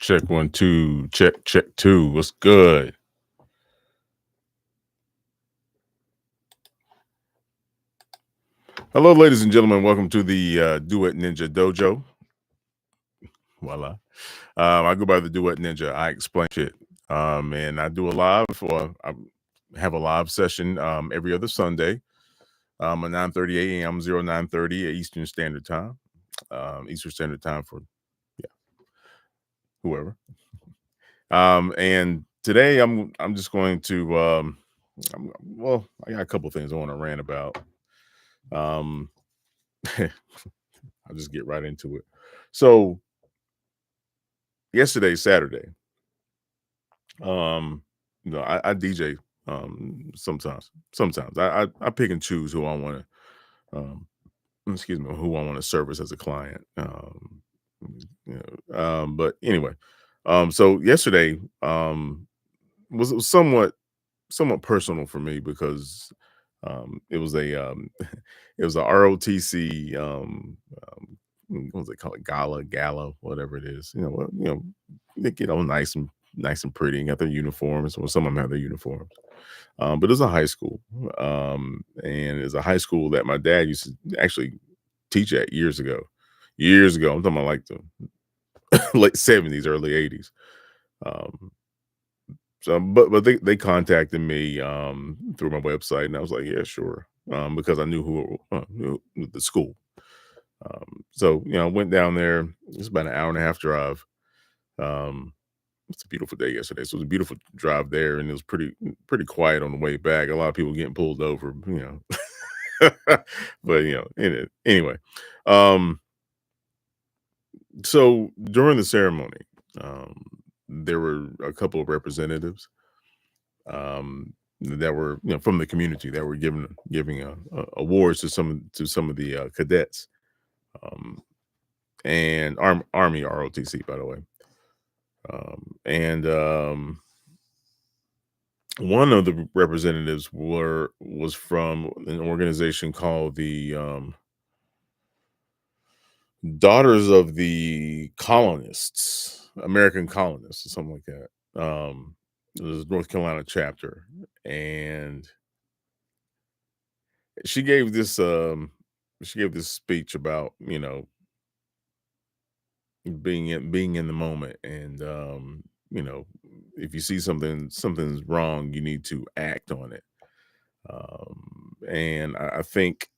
Check 1 2. Check 2. What's good? Hello, ladies and gentlemen. Welcome to the Duet Ninja Dojo. Voila. I go by the Duet Ninja. I explain shit. And I do a live, or I have a live session every other Sunday at 9:30 a.m. 0930 Eastern Standard Time. Eastern Standard Time for whoever. And today I'm just going to I got a couple things I want to rant about. I'll just get right into it. So yesterday, Saturday, I DJ sometimes. Sometimes I pick and choose who I want to excuse me, who I want to service as a client. But anyway, so yesterday was somewhat personal for me because it was a it was a ROTC what was it called, gala, whatever it is. They get all nice and pretty and got their uniforms. Well, some of them have their uniforms. But it's a high school, and it's a high school that my dad used to actually teach at years ago. Years ago, I'm talking about like the late '70s, early '80s. Um, but they contacted me through my website, and I was like, yeah, sure, because I knew knew the school. So I went down there. It's about an hour and a half drive. Um, it's a beautiful day yesterday, so it was a beautiful drive there, and it was pretty quiet on the way back. A lot of people getting pulled over, but anyway. Um, so during the ceremony, um, there were a couple of representatives that were from the community that were giving awards to some of the cadets, um, and Army ROTC, by the way. And one of the representatives was from an organization called the Daughters of the Colonists, American Colonists, or something like that. It was North Carolina chapter, and she gave this she gave this speech about being in the moment, and you know if you see something's wrong, you need to act on it. And I think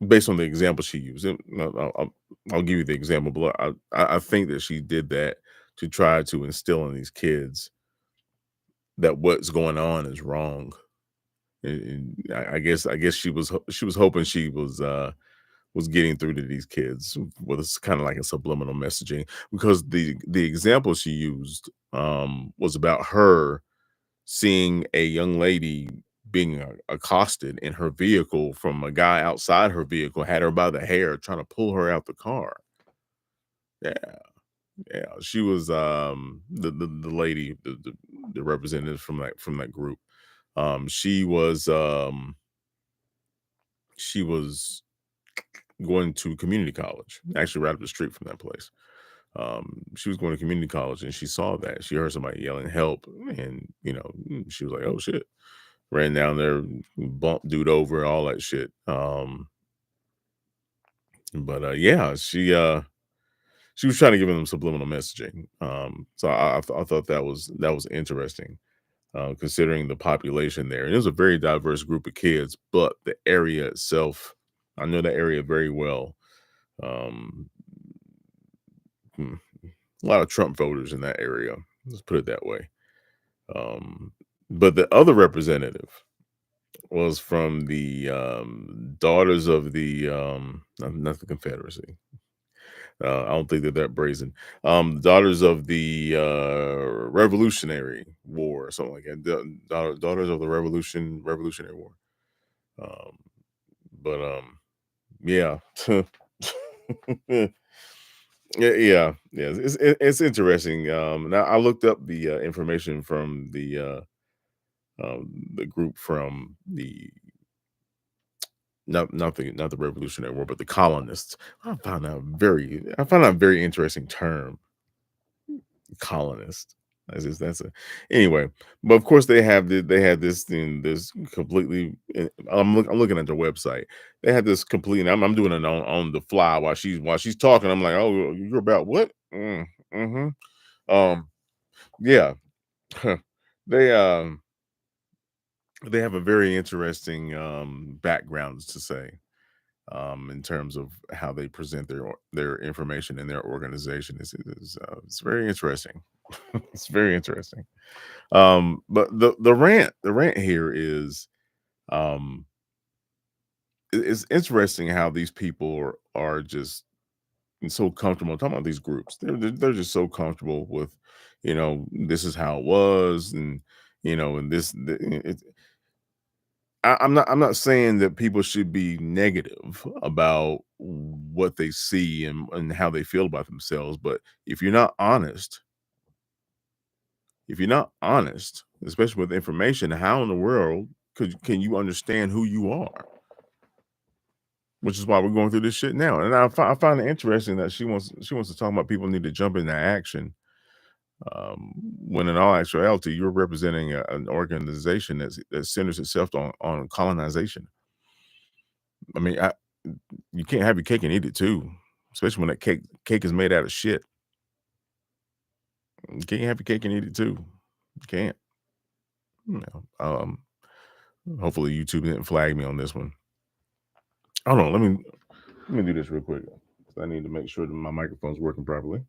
based on the example she used, I'll give you the example, but I think that she did that to try to instill in these kids that what's going on is wrong. And I guess she was hoping she was getting through to these kids with kind of like a subliminal messaging, because the example she used was about her seeing a young lady being accosted in her vehicle from a guy outside her vehicle, had her by the hair trying to pull her out the car. Yeah, yeah. She was the lady, the representative from that group. She was going to community college, actually right up the street from that place. She was going to community college, and she saw that. She heard somebody yelling help, and she was like, "Oh shit!" Ran down there, bumped dude over, all that shit. But yeah, she was trying to give them subliminal messaging. So I thought that was interesting, considering the population there. And it was a very diverse group of kids, but the area itself, I know that area very well. Um, hmm, a lot of Trump voters in that area. Let's put it that way. Um, but the other representative was from the Daughters of the not the Confederacy. I don't think they're that brazen. Daughters of the Revolutionary War, or something like that. Daughters of the Revolutionary War. Um, but yeah. Yeah, it's interesting. Now I looked up the information from the group from the not the Revolutionary War, but the colonists. I found out a very interesting term. Colonist. That's a anyway. But of course, they had this thing, this completely. I'm looking at their website. They had this complete. I'm doing it on the fly while she's talking. I'm like, oh, you're about what? Mm-hmm. Um, yeah. they they have a very interesting backgrounds to say in terms of how they present their information in their organization. It's very interesting. It's very interesting. But the rant here is um it's interesting how these people are just so comfortable. I'm talking about these groups. They're just so comfortable with, this is how it was, and and I'm not saying that people should be negative about what they see and how they feel about themselves, but if you're not honest, especially with information, how in the world can you understand who you are? Which is why we're going through this shit now. And I find it interesting that she wants to talk about people need to jump into action. When in all actuality, you're representing an organization that centers itself on colonization. I mean, you can't have your cake and eat it too, especially when that cake is made out of shit. You can't have your cake and eat it too. You can't. You know, hopefully YouTube didn't flag me on this one. Hold on, let me do this real quick. I need to make sure that my microphone's working properly.